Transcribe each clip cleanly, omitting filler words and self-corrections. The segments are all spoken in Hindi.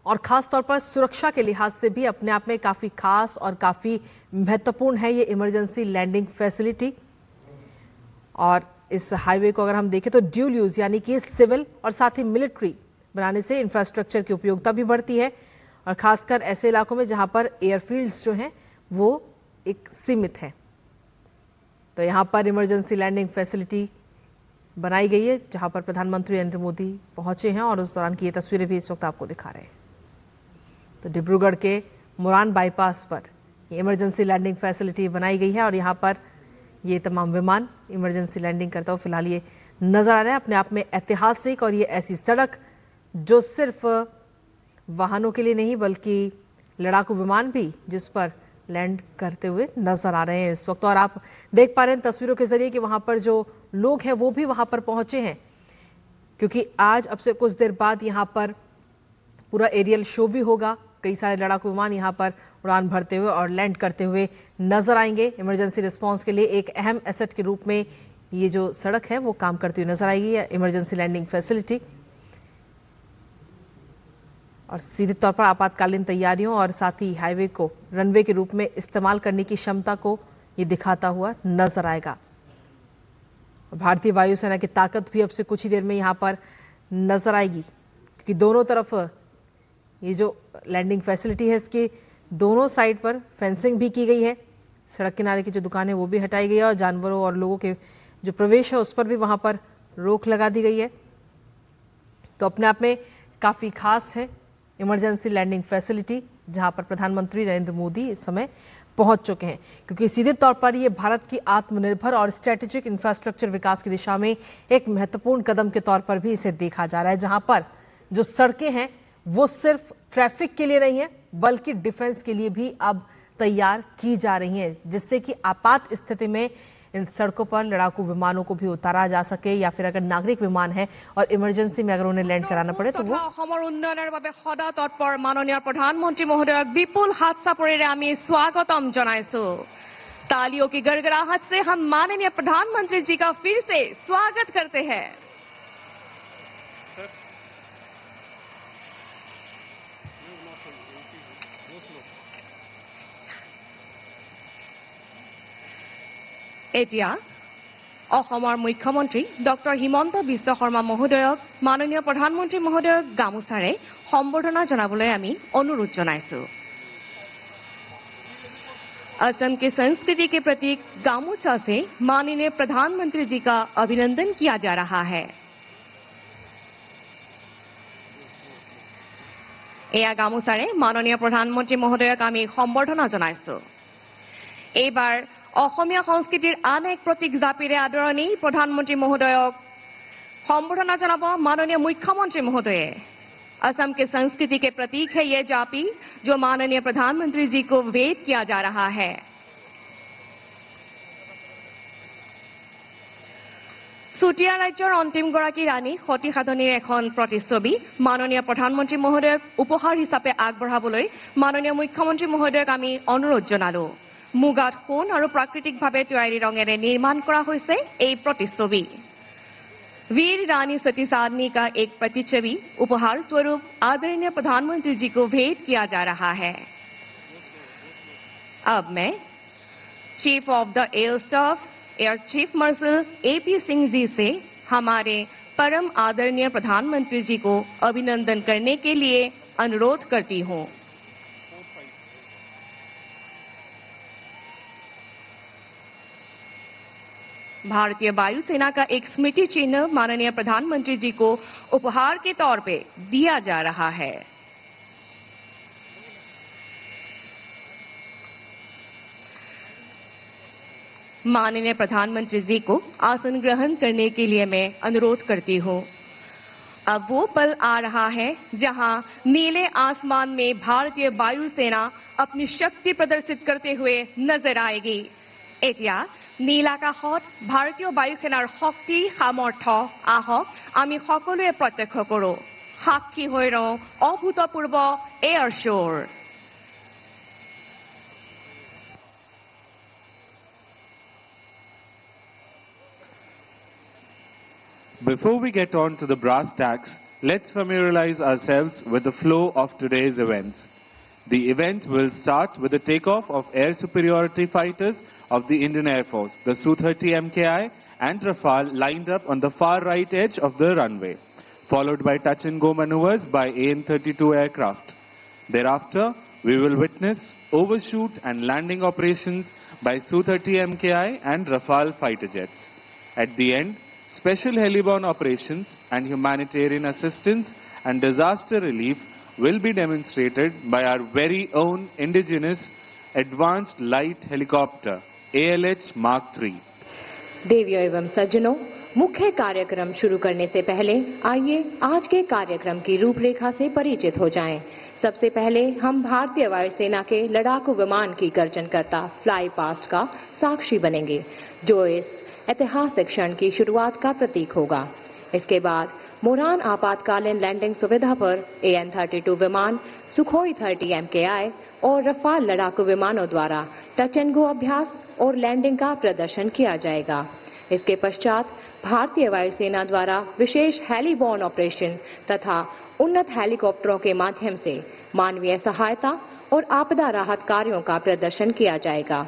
और खास तौर पर सुरक्षा के लिहाज से भी अपने आप में काफी खास और काफी महत्वपूर्ण है ये इमरजेंसी लैंडिंग फैसिलिटी। और इस हाईवे को अगर हम देखें तो ड्यूल यूज यानी कि सिविल और साथ ही मिलिट्री बनाने से इंफ्रास्ट्रक्चर की उपयोगिता भी बढ़ती है, और खासकर ऐसे इलाकों में जहां पर एयरफील्ड्स जो हैं वो एक सीमित है। तो यहां पर इमरजेंसी लैंडिंग फैसिलिटी बनाई गई है जहां पर प्रधानमंत्री नरेंद्र मोदी पहुंचे हैं, और उस दौरान की ये तस्वीरें भी इस वक्त आपको दिखा रहे हैं। तो डिब्रूगढ़ के मुरान बाईपास पर ये इमरजेंसी लैंडिंग फैसिलिटी बनाई गई है, और यहाँ पर ये तमाम विमान इमरजेंसी लैंडिंग करता हुआ फिलहाल ये नजर आ रहा है। अपने आप में ऐतिहासिक, और ये ऐसी सड़क जो सिर्फ वाहनों के लिए नहीं बल्कि लड़ाकू विमान भी जिस पर लैंड करते हुए नजर आ रहे हैं इस वक्त। और आप देख पा रहे हैं तस्वीरों के जरिए कि वहां पर जो लोग हैं वो भी वहां पर पहुंचे हैं, क्योंकि आज अब से कुछ देर बाद यहां पर पूरा एरियल शो भी होगा। कई सारे लड़ाकू विमान यहां पर उड़ान भरते हुए और लैंड करते हुए नजर आएंगे। इमरजेंसी रिस्पांस के लिए एक अहम एसेट के रूप में ये जो सड़क है वो काम करती हुई नजर आएगी, इमरजेंसी लैंडिंग फैसिलिटी। और सीधे तौर पर आपातकालीन तैयारियों और साथ ही हाईवे को रनवे के रूप में इस्तेमाल करने की क्षमता को ये दिखाता हुआ नजर आएगा। भारतीय वायुसेना की ताकत भी अब से कुछ ही देर में यहाँ पर नजर आएगी, क्योंकि दोनों तरफ ये जो लैंडिंग फैसिलिटी है इसके दोनों साइड पर फेंसिंग भी की गई है। सड़क किनारे की जो दुकानें वो भी हटाई गई है, और जानवरों और लोगों के जो प्रवेश है उस पर भी वहाँ पर रोक लगा दी गई है। तो अपने आप में काफ़ी खास है इमरजेंसी लैंडिंग फैसिलिटी, जहां पर प्रधानमंत्री नरेंद्र मोदी इस समय पहुंच चुके हैं, क्योंकि सीधे तौर पर ये भारत की आत्मनिर्भर और स्ट्रेटेजिक इंफ्रास्ट्रक्चर विकास की दिशा में एक महत्वपूर्ण कदम के तौर पर भी इसे देखा जा रहा है, जहां पर जो सड़कें हैं वो सिर्फ ट्रैफिक के लिए नहीं है बल्कि डिफेंस के लिए भी अब तैयार की जा रही हैं, जिससे कि आपात स्थिति में इन सड़कों पर लड़ाकू विमानों को भी उतारा जा सके, या फिर अगर नागरिक विमान है और इमरजेंसी में अगर उन्हें लैंड कराना पड़े तो वो उन्नयनेर বাবে সদা তৎপর माननीय प्रधानमंत्री महोदय विपुल हाथ सापरेरे आमी स्वागतम जनाइছো। तालियों की गड़गड़ाहट से हम माननीय प्रधानमंत्री जी का फिर से स्वागत करते हैं। এতিয়া অসমৰ মুখ্যমন্ত্ৰী ডক্টৰ হিমন্ত বিশ্ব শৰ্মা মহোদয়ক মাননীয় প্ৰধানমন্ত্ৰী মহোদয়ক গামোচাৰে সম্বৰ্ধনা জনাবলৈ আমি অনুৰোধ জনাইছো। असम की संस्कृति के प्रतीक गामोछा से माननीय प्रधानमंत्री जी का अभिनंदन किया जा रहा है। एया गामोचारे माननीय प्रधानमंत्री महोदयक आमी सम्बर्धना जनाइছো। एबार অসমীয়া সংস্কৃতিৰ আন এক প্ৰতীক জাপিৰে আদৰণি प्रधानमंत्री महोदयक सम्बर्धना जनाब माननीय मुख्यमंत्री महोदय। असम के संस्कृति के प्रतीक है ये जापी जो माननीय प्रधानमंत्री जी को भेंट किया जा रहा है। चुटिया राज्यर अंतिम गराकी रानी सती साधनीर एखन प्रतिच्छवि माननीय प्रधानमंत्री महोदयक उपहार हिसापे आगबढ़ाबोलै माननीय मुख्यमंत्री महोदयक आमी अनुरोध जनालो। मुगात सोन और प्राकृतिक भावे तैयारी रंगेरे निर्माण करा होइसे এই प्रतिच्छवि। वीर रानी सती साधनी का एक प्रतिच्छवि उपहार स्वरूप आदरणीय प्रधानमंत्री जी को भेंट किया जा रहा है। अब मैं chief of the air staff air chief marshal AP Singh ji से हमारे परम आदरणीय प्रधानमंत्री जी को अभिनंदन करने के लिए अनुरोध करती हूँ। भारतीय वायुसेना का एक स्मृति चिन्ह माननीय प्रधानमंत्री जी को उपहार के तौर पे दिया जा रहा है। माननीय प्रधानमंत्री जी को आसन ग्रहण करने के लिए मैं अनुरोध करती हूँ। अब वो पल आ रहा है जहां नीले आसमान में भारतीय वायुसेना अपनी शक्ति प्रदर्शित करते हुए नजर आएगी। एटिया নীলাকাশত ভাৰতীয় বায়ুসেনাৰ শক্তি সামৰ্থ্য আহক আমি সকলোৱে প্ৰত্যক্ষ কৰোঁ। সাক্ষী হৈ ৰওঁ অভূতপূৰ্ব এয়াৰ শ্ব'ৰ। Before we get on to the brass tacks, let's familiarize ourselves with the flow of today's events. The event will start with the takeoff of air superiority fighters of the Indian Air Force, the Su-30 MKI and Rafale lined up on the far right edge of the runway, followed by touch-and-go maneuvers by AN-32 aircraft. Thereafter, we will witness overshoot and landing operations by Su-30 MKI and Rafale fighter jets. At the end, special heliborne operations and humanitarian assistance and disaster relief will be demonstrated by our very own indigenous advanced light helicopter, ALH Mark III. देवियों एवं सज्जनों, मुख्य कार्यक्रम शुरू करने से पहले आइए आज के कार्यक्रम की रूपरेखा से परिचित हो जाएं। सबसे पहले हम भारतीय वायुसेना के लड़ाकू विमान की गर्जनकर्ता फ्लाई पास्ट का साक्षी बनेंगे, जो इस ऐतिहासिक क्षण की शुरुआत का प्रतीक होगा। इसके बाद मोरान आपातकालीन लैंडिंग सुविधा पर AN-32 विमान, सुखोई 30 MKI और रफाल लड़ाकू विमानों द्वारा टच एंड गो अभ्यास और लैंडिंग का प्रदर्शन किया जाएगा। इसके पश्चात भारतीय वायुसेना द्वारा विशेष हेलीबॉर्न ऑपरेशन तथा उन्नत हेलीकॉप्टरों के माध्यम से मानवीय सहायता और आपदा राहत कार्यों का प्रदर्शन किया जाएगा।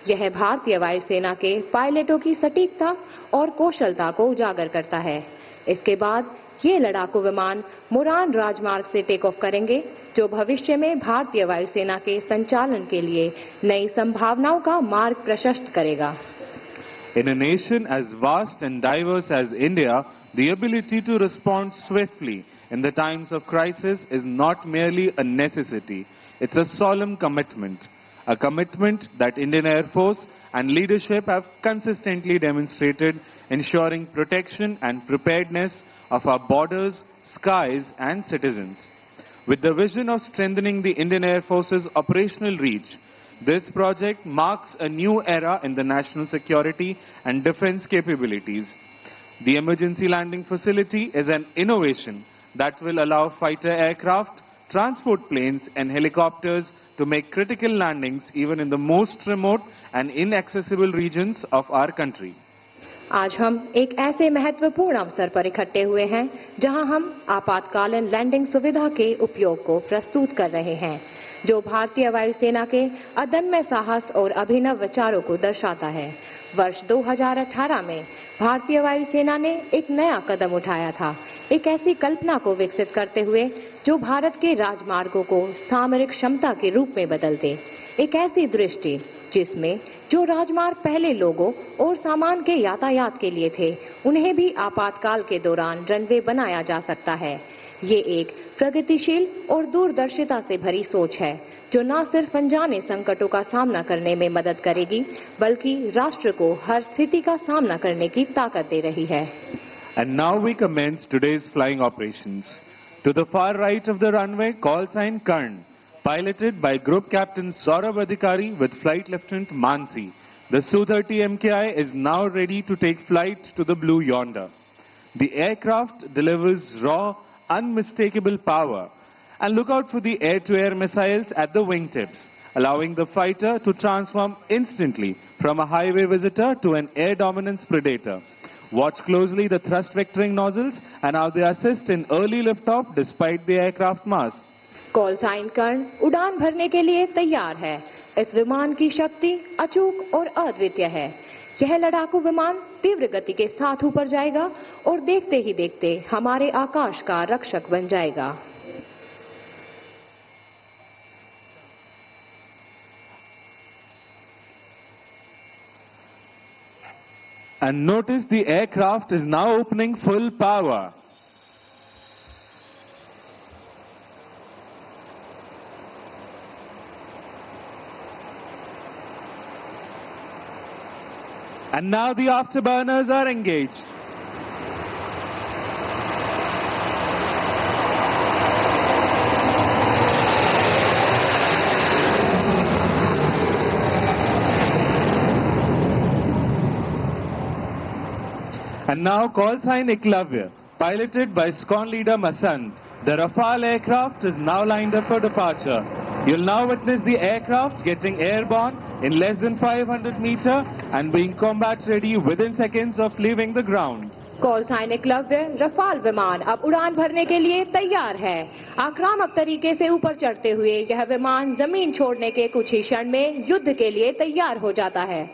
यह भारतीय वायुसेना के पायलटों की सटीकता और कौशलता को उजागर करता है। इसके बाद ये लड़ाकू विमान मोरान राजमार्ग से टेक ऑफ करेंगे, जो भविष्य में भारतीय वायुसेना के संचालन के लिए नई संभावनाओं का मार्ग प्रशस्त करेगा। In a nation as vast and diverse as India, the ability to respond swiftly in the times of crisis is not merely a necessity, it's a solemn commitment. A commitment that Indian Air Force and leadership have consistently demonstrated, ensuring protection and preparedness of our borders, skies and citizens. With the vision of strengthening the Indian Air Force's operational reach, this project marks a new era in the national security and defense capabilities. The emergency landing facility is an innovation that will allow fighter aircraft, transport planes and helicopters to make critical landings even in the most remote and inaccessible regions of our country. आज हम एक ऐसे महत्वपूर्ण अवसर पर इकट्ठे हुए हैं, जहां हम आपातकालीन लैंडिंग सुविधा के उपयोग को प्रस्तुत कर रहे हैं, जो भारतीय वायुसेना के अदम्य साहस और अभिनव विचारों को दर्शाता है। वर्ष 2018 में भारतीय वायुसेना ने एक नया कदम उठाया था, एक ऐसी कल्पना को विकसित करते हुए जो भारत के राजमार्गों को सामरिक क्षमता के रूप में बदल दे। एक ऐसी दृष्टि जिसमें जो राजमार्ग पहले लोगों और सामान के यातायात के लिए थे, उन्हें भी आपातकाल के दौरान रनवे बनाया जा सकता है। ये एक प्रगतिशील और दूरदर्शिता से भरी सोच है, जो न सिर्फ अनजाने संकटों का सामना करने में मदद करेगी, बल्कि राष्ट्र को हर स्थिति का सामना करने की ताकत दे रही है। And now we commence today's flying operations. To the far right of the runway, call sign Karn, piloted by Group Captain Saurabh Adhikari with Flight Lieutenant Mansi. The Su-30 MKI is now ready to take flight to the blue yonder. The aircraft delivers raw, unmistakable power. And look out for the air-to-air missiles at the wingtips, allowing the fighter to transform instantly from a highway visitor to an air dominance predator. Watch closely the thrust vectoring nozzles and how they assist in early liftoff despite the aircraft mass. Call sign Karna उड़ान भरने के लिए तैयार है। इस विमान की शक्ति अचूक और अद्वितीय है। यह लड़ाकू विमान तीव्र गति के साथ ऊपर जाएगा और देखते ही देखते हमारे आकाश का रक्षक बन जाएगा। And notice the aircraft is now opening full power. And now the afterburners are engaged. And now call sign Eklavya, piloted by SCON leader Masand. The Rafale aircraft is now lined up for departure. You'll now witness the aircraft getting airborne in less than 500 meters and being combat ready within seconds of leaving the ground. Call sign Eklavya Rafale विमान अब उड़ान भरने के लिए तैयार है। आक्रामक तरीके से ऊपर चढ़ते हुए यह विमान जमीन छोड़ने के कुछ ही क्षण में युद्ध के लिए तैयार हो जाता है।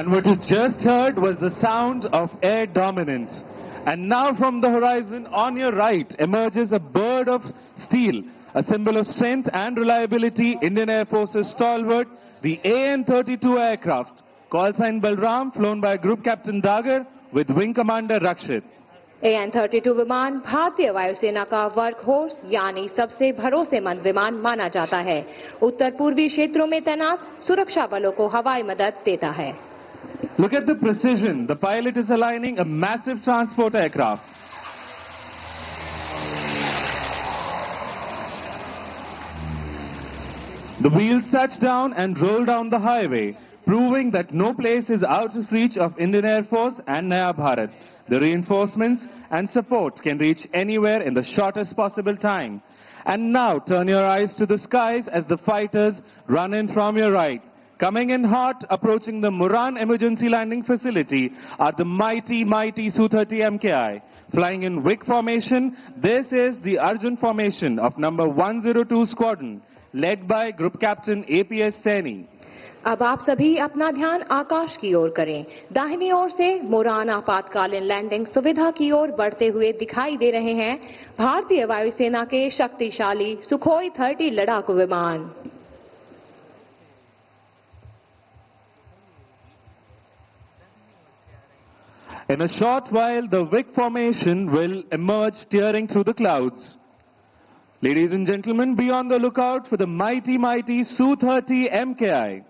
And what you just heard was the sound of air dominance. And now from the horizon on your right emerges a bird of steel, a symbol of strength and reliability, Indian Air Force's stalwart, the AN-32 aircraft, call sign Balram, flown by Group Captain Dagar with Wing Commander Rakshit. AN-32 विमान भारतीय वायुसेना का वर्क हॉर्स यानी सबसे भरोसेमंद विमान माना जाता है। उत्तर पूर्वी क्षेत्रों में तैनात सुरक्षा बलों को हवाई मदद देता है। Look at the precision. The pilot is aligning a massive transport aircraft. The wheels touch down and roll down the highway, proving that no place is out of reach of Indian Air Force and Naya Bharat. The reinforcements and support can reach anywhere in the shortest possible time. And now turn your eyes to the skies as the fighters run in from your right. Coming in hot, approaching the Muran Emergency Landing Facility are the mighty Su-30 MKI. Flying in WIC formation, this is the Arjun formation of number 102 Squadron, led by Group Captain APS Saini. अब आप सभी अपना ध्यान आकाश की ओर करें। दाहिनी ओर से मुरान आपातकालीन लैंडिंग सुविधा की ओर बढ़ते हुए दिखाई दे रहे हैं भारतीय वायुसेना के शक्तिशाली सुखोई 30 लड़ाकू विमान। In a short while, the WIC formation will emerge tearing through the clouds. Ladies and gentlemen, be on the lookout for the mighty Su-30 MKI.